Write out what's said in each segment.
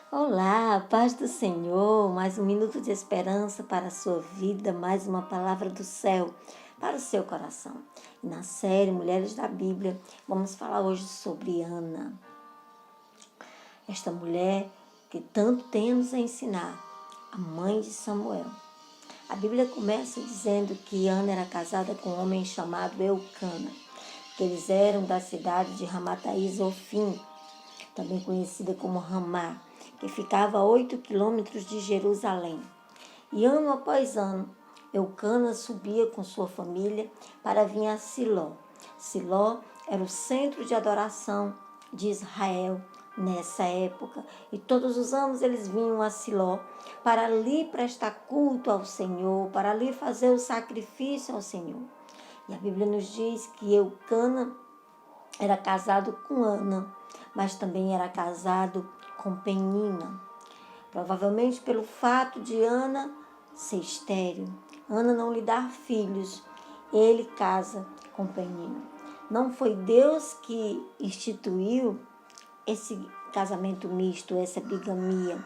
Olá, paz do Senhor, mais um minuto de esperança para a sua vida, mais uma palavra do céu para o seu coração. E na série Mulheres da Bíblia, vamos falar hoje sobre Ana. Esta mulher que tanto tem a nos ensinar, a mãe de Samuel. A Bíblia começa dizendo que Ana era casada com um homem chamado Eucana, que eles eram da cidade de Ramataí Zofim, também conhecida como Ramá, que ficava a 8 quilômetros de Jerusalém. E ano após ano, Eucana subia com sua família para vir a Siló. Siló era o centro de adoração de Israel nessa época. E todos os anos eles vinham a Siló para ali prestar culto ao Senhor, para ali fazer o sacrifício ao Senhor. E a Bíblia nos diz que Eucana era casado com Ana, mas também era casado com Penina. Provavelmente pelo fato de Ana ser estéril, Ana não lhe dar filhos, ele casa com Penina. Não foi Deus que instituiu esse casamento misto, essa bigamia.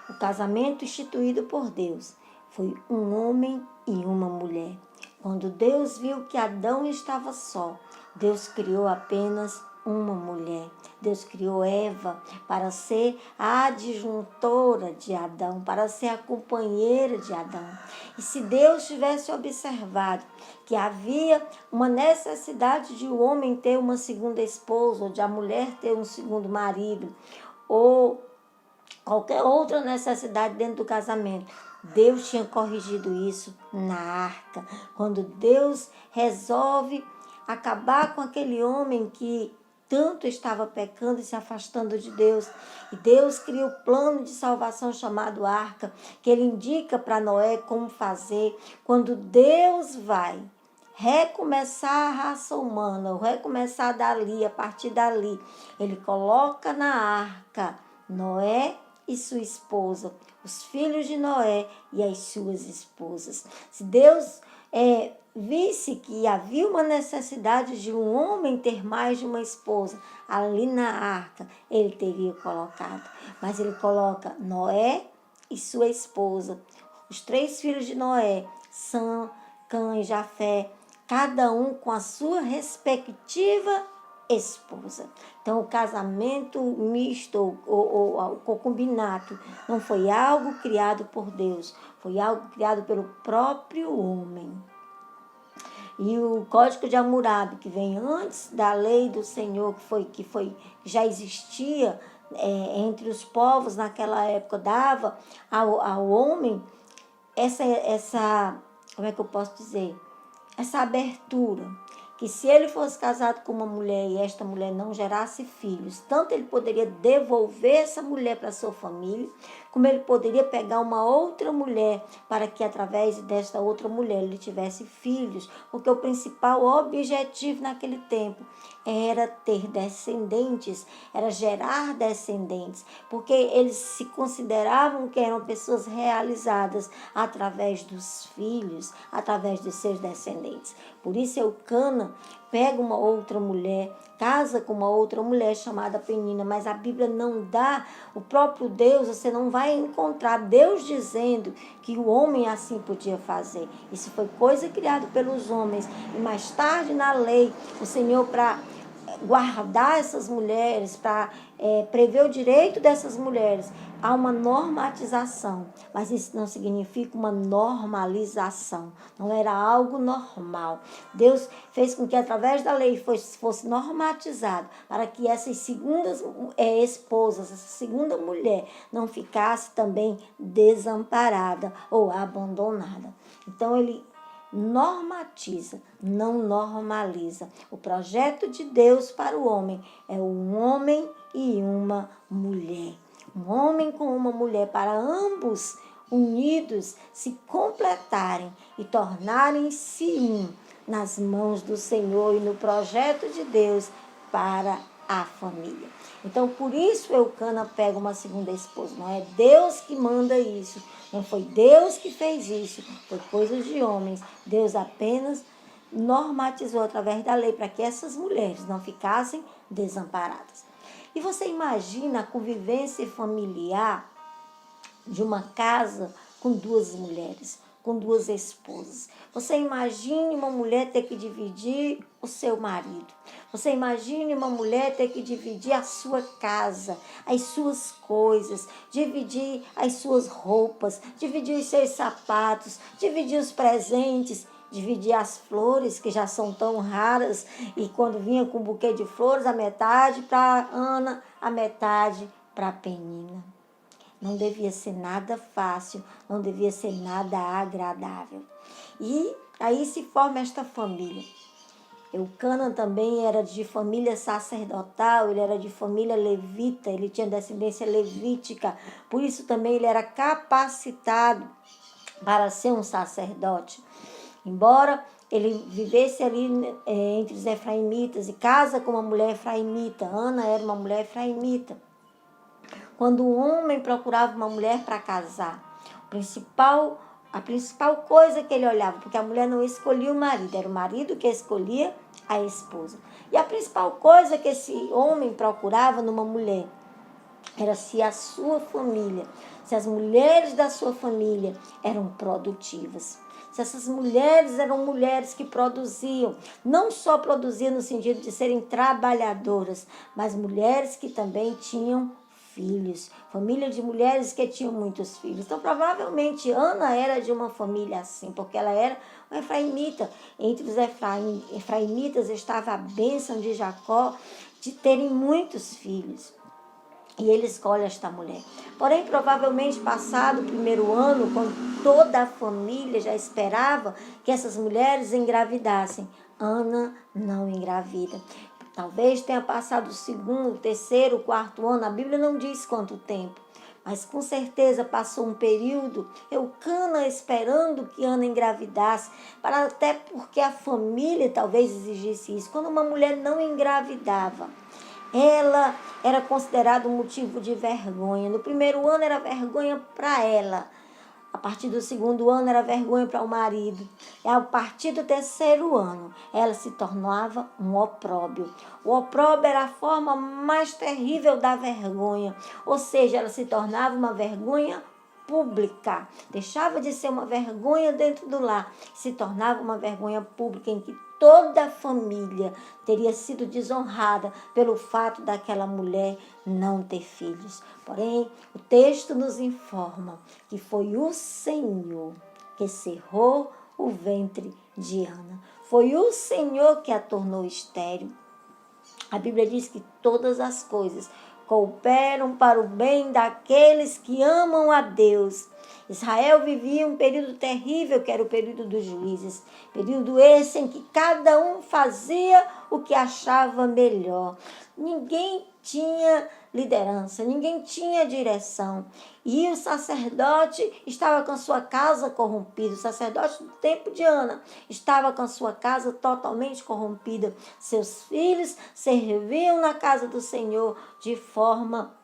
O casamento instituído por Deus foi um homem e uma mulher. Quando Deus viu que Adão estava só, Deus criou apenas uma mulher. Deus criou Eva para ser a adjuntora de Adão, para ser a companheira de Adão. E se Deus tivesse observado que havia uma necessidade de o homem ter uma segunda esposa, ou de a mulher ter um segundo marido, ou qualquer outra necessidade dentro do casamento, Deus tinha corrigido isso na arca. Quando Deus resolve acabar com aquele homem que tanto estava pecando e se afastando de Deus. E Deus cria o plano de salvação chamado arca, que ele indica para Noé como fazer. Quando Deus vai recomeçar a raça humana, recomeçar dali, a partir dali, ele coloca na arca Noé e sua esposa, os filhos de Noé e as suas esposas. Se Deus visse que havia uma necessidade de um homem ter mais de uma esposa ali na arca, ele teria colocado. Mas ele coloca Noé e sua esposa. Os 3 filhos de Noé, Sam, Cã e Jafé, cada um com a sua respectiva esposa. Então, o casamento misto ou o concubinato não foi algo criado por Deus, foi algo criado pelo próprio homem. E o Código de Hammurabi, que vem antes da lei do Senhor, que já existia entre os povos naquela época, dava ao homem essa, como é que eu posso dizer? Essa abertura, que se ele fosse casado com uma mulher e esta mulher não gerasse filhos, tanto ele poderia devolver essa mulher para sua família, como ele poderia pegar uma outra mulher para que através desta outra mulher ele tivesse filhos, porque o principal objetivo naquele tempo era ter descendentes, era gerar descendentes, porque eles se consideravam que eram pessoas realizadas através dos filhos, através de seus descendentes. Por isso Eucana pega uma outra mulher, casa com uma outra mulher chamada Penina, mas a Bíblia não dá, o próprio Deus, você não vai encontrar Deus dizendo que o homem assim podia fazer. Isso foi coisa criada pelos homens. E mais tarde na lei, o Senhor, para guardar essas mulheres, para prever o direito dessas mulheres, há uma normatização, mas isso não significa uma normalização, não era algo normal. Deus fez com que através da lei fosse normatizado, para que essas segundas esposas, essa segunda mulher, não ficasse também desamparada ou abandonada. Então ele normatiza, não normaliza. O projeto de Deus para o homem é um homem e uma mulher. Um homem com uma mulher, para ambos unidos se completarem e tornarem-se um nas mãos do Senhor e no projeto de Deus para a família. Então, por isso Eucana pega uma segunda esposa. Não é Deus que manda isso. Não foi Deus que fez isso. Foi coisa de homens. Deus apenas normatizou através da lei para que essas mulheres não ficassem desamparadas. E você imagina a convivência familiar de uma casa com duas mulheres, com duas esposas. Você imagine uma mulher ter que dividir o seu marido. Você imagine uma mulher ter que dividir a sua casa, as suas coisas, dividir as suas roupas, dividir os seus sapatos, dividir os presentes, dividir as flores, que já são tão raras, e quando vinha com um buquê de flores, a metade para Ana, a metade para Penina. Não devia ser nada fácil, não devia ser nada agradável. E aí se forma esta família. Eucana também era de família sacerdotal, ele era de família levita, ele tinha descendência levítica, por isso também ele era capacitado para ser um sacerdote. Embora ele vivesse ali entre os efraimitas e casa com uma mulher efraimita, Ana era uma mulher efraimita. Quando um homem procurava uma mulher para casar, a principal coisa que ele olhava, porque a mulher não escolhia o marido, era o marido que escolhia a esposa. E a principal coisa que esse homem procurava numa mulher era se a sua família, se as mulheres da sua família eram produtivas. Se essas mulheres eram mulheres que produziam, não só produziam no sentido de serem trabalhadoras, mas mulheres que também tinham filhos, família de mulheres que tinham muitos filhos. Então, provavelmente, Ana era de uma família assim, porque ela era uma efraimita. Entre os efraimitas estava a bênção de Jacó de terem muitos filhos. E ele escolhe esta mulher. Porém, provavelmente, passado o primeiro ano, quando toda a família já esperava que essas mulheres engravidassem, Ana não engravida. Talvez tenha passado o segundo, terceiro, quarto ano, a Bíblia não diz quanto tempo, mas com certeza passou um período, Eucana esperando que Ana engravidasse, até porque a família talvez exigisse isso. Quando uma mulher não engravidava, ela era considerada um motivo de vergonha. No primeiro ano era vergonha para ela. A partir do segundo ano era vergonha para o marido. E a partir do terceiro ano, ela se tornava um opróbio. O opróbio era a forma mais terrível da vergonha. Ou seja, ela se tornava uma vergonha pública. Deixava de ser uma vergonha dentro do lar. Se tornava uma vergonha pública em que toda a família teria sido desonrada pelo fato daquela mulher não ter filhos. Porém, o texto nos informa que foi o Senhor que cerrou o ventre de Ana. Foi o Senhor que a tornou estéril. A Bíblia diz que todas as coisas cooperam para o bem daqueles que amam a Deus. Israel vivia um período terrível, que era o período dos juízes. Período esse em que cada um fazia o que achava melhor. Ninguém tinha liderança, ninguém tinha direção. E o sacerdote estava com a sua casa corrompida. O sacerdote do tempo de Ana estava com a sua casa totalmente corrompida. Seus filhos serviam na casa do Senhor de forma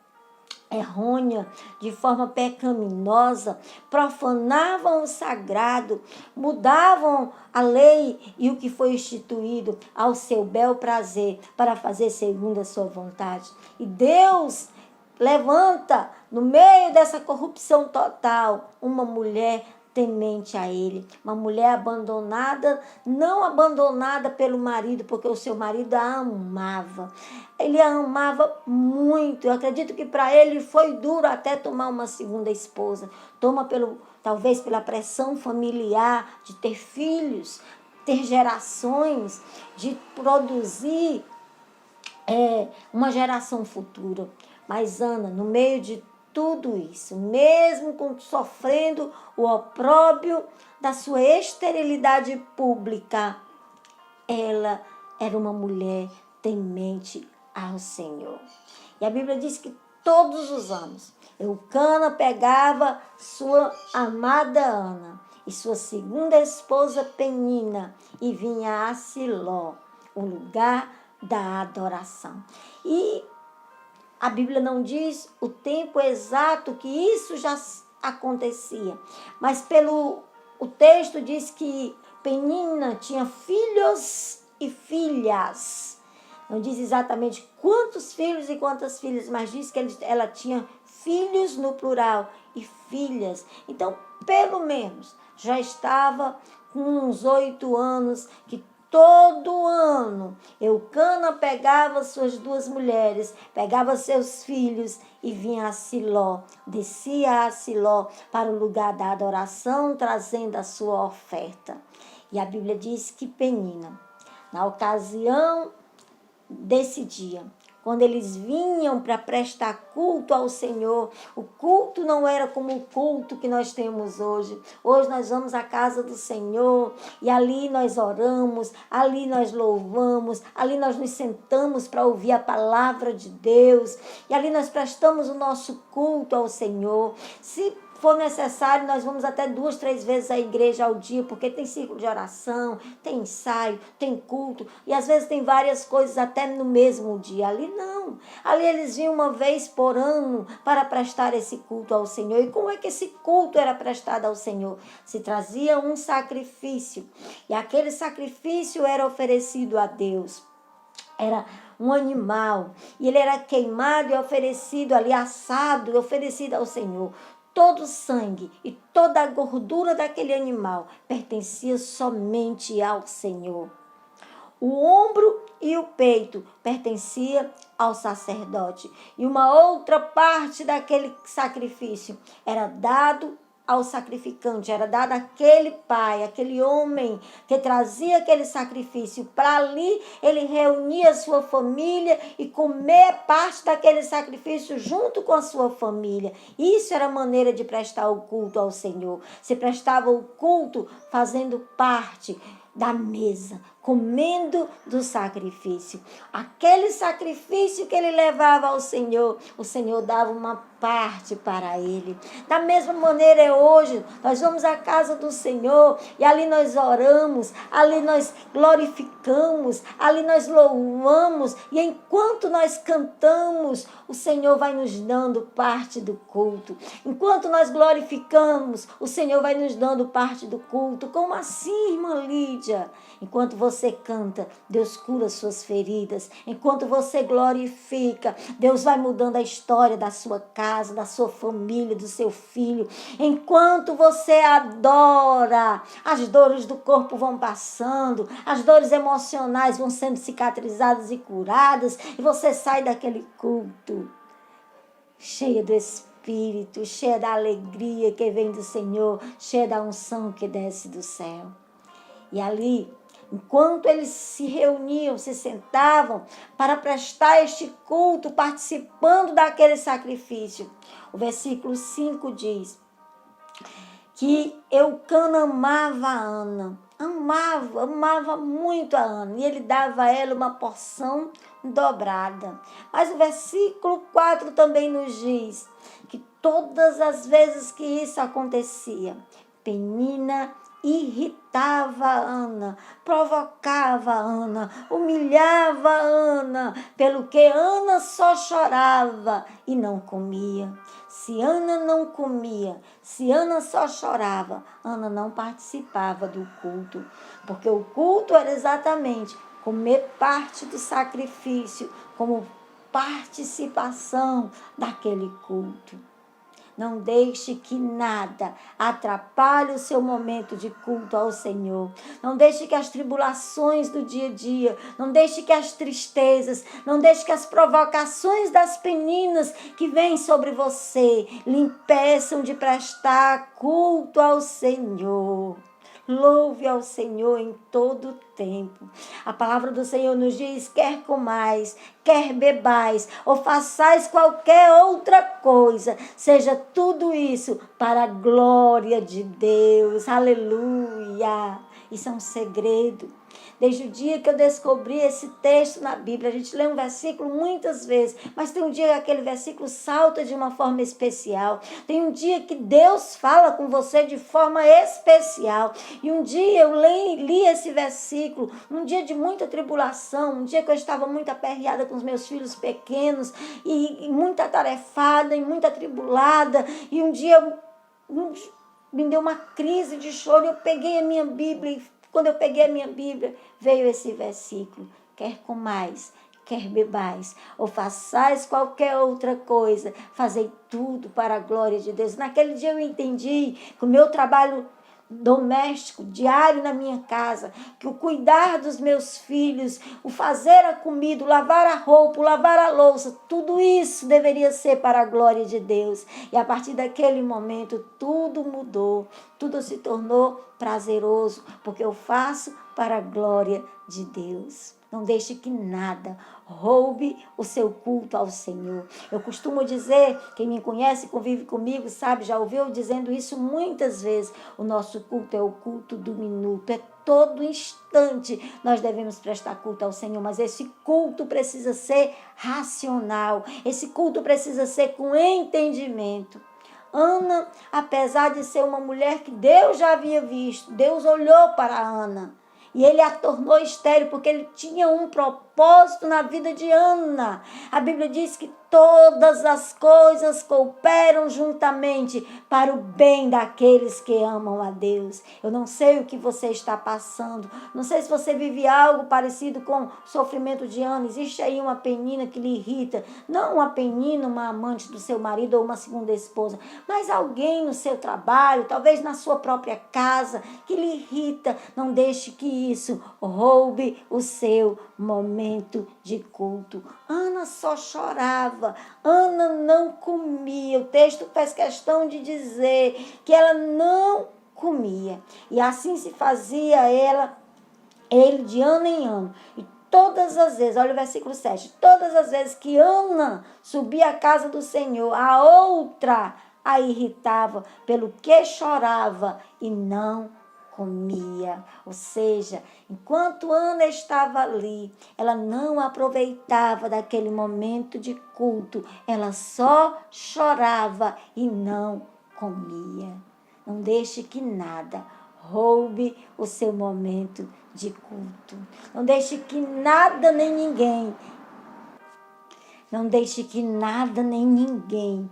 errônea, de forma pecaminosa, profanavam o sagrado, mudavam a lei e o que foi instituído ao seu bel prazer para fazer segundo a sua vontade. E Deus levanta, no meio dessa corrupção total, uma mulher temente a ele, uma mulher abandonada, não abandonada pelo marido, porque o seu marido a amava. Ele a amava muito. Eu acredito que para ele foi duro até tomar uma segunda esposa. Talvez pela pressão familiar de ter filhos, ter gerações, de produzir uma geração futura. Mas Ana, no meio de tudo isso, mesmo sofrendo o opróbrio da sua esterilidade pública, ela era uma mulher temente ao Senhor. E a Bíblia diz que todos os anos, Eucana pegava sua amada Ana e sua segunda esposa Penina e vinha a Siló, o lugar da adoração. E a Bíblia não diz o tempo exato que isso já acontecia, mas o texto diz que Penina tinha filhos e filhas. Não diz exatamente quantos filhos e quantas filhas, mas diz que ela tinha filhos no plural e filhas. Então, pelo menos, já estava com uns 8 anos que todo ano Eucana pegava suas 2 mulheres, pegava seus filhos e vinha a Siló, descia a Siló para o lugar da adoração, trazendo a sua oferta. E a Bíblia diz que Penina, na ocasião desse dia, quando eles vinham para prestar culto ao Senhor, o culto não era como o culto que nós temos hoje. Hoje nós vamos à casa do Senhor e ali nós oramos, ali nós louvamos, ali nós nos sentamos para ouvir a palavra de Deus e ali nós prestamos o nosso culto ao Senhor. Se for necessário, nós vamos até 2, 3 vezes à igreja ao dia, porque tem círculo de oração, tem ensaio, tem culto, e às vezes tem várias coisas até no mesmo dia. Ali não. Ali eles vinham uma vez por ano para prestar esse culto ao Senhor. E como é que esse culto era prestado ao Senhor? Se trazia um sacrifício, e aquele sacrifício era oferecido a Deus. Era um animal, e ele era queimado e oferecido ali, assado e oferecido ao Senhor. Todo o sangue e toda a gordura daquele animal pertencia somente ao Senhor. O ombro e o peito pertencia ao sacerdote. E uma outra parte daquele sacrifício era dado ao sacrificante, era dado àquele pai, aquele homem que trazia aquele sacrifício. Para ali ele reunia a sua família e comer parte daquele sacrifício junto com a sua família. Isso era a maneira de prestar o culto ao Senhor. Se prestava o culto fazendo parte da mesa, comendo do sacrifício. Aquele sacrifício que ele levava ao Senhor, o Senhor dava uma parte para ele. Da mesma maneira é hoje, nós vamos à casa do Senhor e ali nós oramos, ali nós glorificamos, ali nós louvamos e enquanto nós cantamos, o Senhor vai nos dando parte do culto. Enquanto nós glorificamos, o Senhor vai nos dando parte do culto. Como assim, irmã Lídia? Enquanto você canta, Deus cura suas feridas. Enquanto você glorifica, Deus vai mudando a história da sua casa, da sua família, do seu filho. Enquanto você adora, as dores do corpo vão passando, as dores emocionais vão sendo cicatrizadas e curadas, e você sai daquele culto cheia do Espírito, cheia da alegria que vem do Senhor, cheia da unção que desce do céu. E ali, enquanto eles se reuniam, se sentavam para prestar este culto, participando daquele sacrifício, o versículo 5 diz que Eucana amava a Ana, amava muito a Ana, e ele dava a ela uma porção dobrada. Mas o versículo 4 também nos diz que todas as vezes que isso acontecia, Penina irritava a Ana, provocava a Ana, humilhava a Ana, pelo que Ana só chorava e não comia. Se Ana não comia, se Ana só chorava, Ana não participava do culto, porque o culto era exatamente comer parte do sacrifício como participação daquele culto. Não deixe que nada atrapalhe o seu momento de culto ao Senhor. Não deixe que as tribulações do dia a dia, não deixe que as tristezas, não deixe que as provocações das peninas que vêm sobre você lhe impeçam de prestar culto ao Senhor. Louve ao Senhor em todo o tempo. A palavra do Senhor nos diz, quer comais, quer bebais, ou façais qualquer outra coisa, seja tudo isso para a glória de Deus. Aleluia! Isso é um segredo. Desde o dia que eu descobri esse texto na Bíblia, a gente lê um versículo muitas vezes, mas tem um dia que aquele versículo salta de uma forma especial. Tem um dia que Deus fala com você de forma especial. E um dia eu li esse versículo, num dia de muita tribulação, um dia que eu estava muito aperreada com os meus filhos pequenos, e muito atarefada e muito atribulada, e um dia me deu uma crise de choro, eu peguei a minha Bíblia e quando eu peguei a minha Bíblia, veio esse versículo. Quer comais, quer bebais, ou façais qualquer outra coisa, fazei tudo para a glória de Deus. Naquele dia eu entendi que o meu trabalho doméstico, diário na minha casa, que o cuidar dos meus filhos, o fazer a comida, o lavar a roupa, o lavar a louça, tudo isso deveria ser para a glória de Deus. E a partir daquele momento tudo mudou, tudo se tornou prazeroso, porque eu faço para a glória de Deus. Não deixe que nada roube o seu culto ao Senhor. Eu costumo dizer, quem me conhece, convive comigo, sabe, já ouviu dizendo isso muitas vezes. O nosso culto é o culto do minuto, é todo instante nós devemos prestar culto ao Senhor, mas esse culto precisa ser racional, esse culto precisa ser com entendimento. Ana, apesar de ser uma mulher que Deus já havia visto, Deus olhou para Ana e ele a tornou estéril porque ele tinha um propósito na vida de Ana. A Bíblia diz que todas as coisas cooperam juntamente para o bem daqueles que amam a Deus. Eu não sei o que você está passando, não sei se você vive algo parecido com o sofrimento de Ana. Existe aí uma penina que lhe irrita, não uma penina, uma amante do seu marido ou uma segunda esposa, mas alguém no seu trabalho, talvez na sua própria casa, que lhe irrita. Não deixe que isso roube o seu momento de culto. Ana só chorava, Ana não comia. O texto faz questão de dizer que ela não comia. E assim se fazia ele de ano em ano. E todas as vezes, olha o versículo 7, todas as vezes que Ana subia à casa do Senhor, a outra a irritava, pelo que chorava e não comia. Ou seja, enquanto Ana estava ali, ela não aproveitava daquele momento de culto, ela só chorava e não comia. Não deixe que nada roube o seu momento de culto. Não deixe que nada nem ninguém, não deixe que nada nem ninguém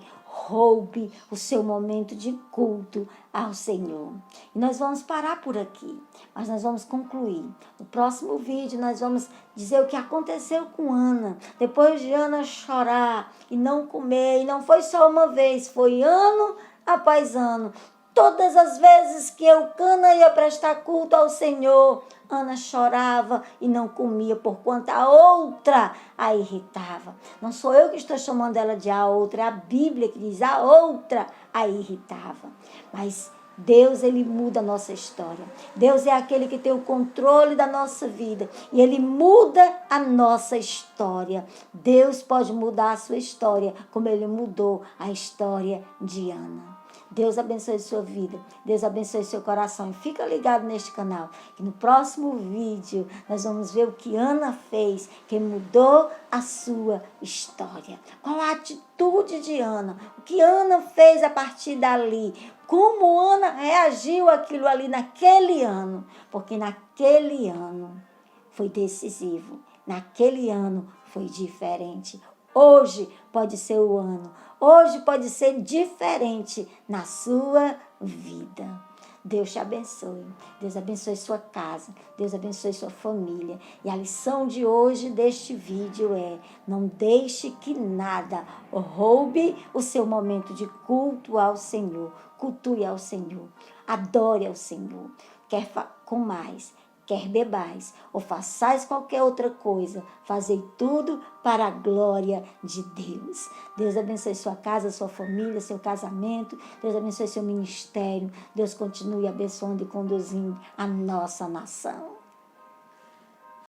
roube o seu momento de culto ao Senhor. E nós vamos parar por aqui, mas nós vamos concluir. No próximo vídeo nós vamos dizer o que aconteceu com Ana. Depois de Ana chorar e não comer, e não foi só uma vez, foi ano após ano. Todas as vezes que Eucana ia prestar culto ao Senhor, Ana chorava e não comia, porquanto a outra a irritava. Não sou eu que estou chamando ela de a outra, é a Bíblia que diz a outra a irritava. Mas Deus, ele muda a nossa história. Deus é aquele que tem o controle da nossa vida e ele muda a nossa história. Deus pode mudar a sua história, como ele mudou a história de Ana. Deus abençoe sua vida, Deus abençoe seu coração. E fica ligado neste canal, que no próximo vídeo nós vamos ver o que Ana fez, que mudou a sua história. Qual a atitude de Ana, o que Ana fez a partir dali, como Ana reagiu àquilo ali naquele ano, porque naquele ano foi decisivo, naquele ano foi diferente. Hoje pode ser o ano, hoje pode ser diferente na sua vida. Deus te abençoe, Deus abençoe sua casa, Deus abençoe sua família. E a lição de hoje deste vídeo é: não deixe que nada roube o seu momento de culto ao Senhor. Cultue ao Senhor, adore ao Senhor. Quer comais, quer bebais, ou façais qualquer outra coisa, fazei tudo para a glória de Deus. Deus abençoe sua casa, sua família, seu casamento. Deus abençoe seu ministério. Deus continue abençoando e conduzindo a nossa nação.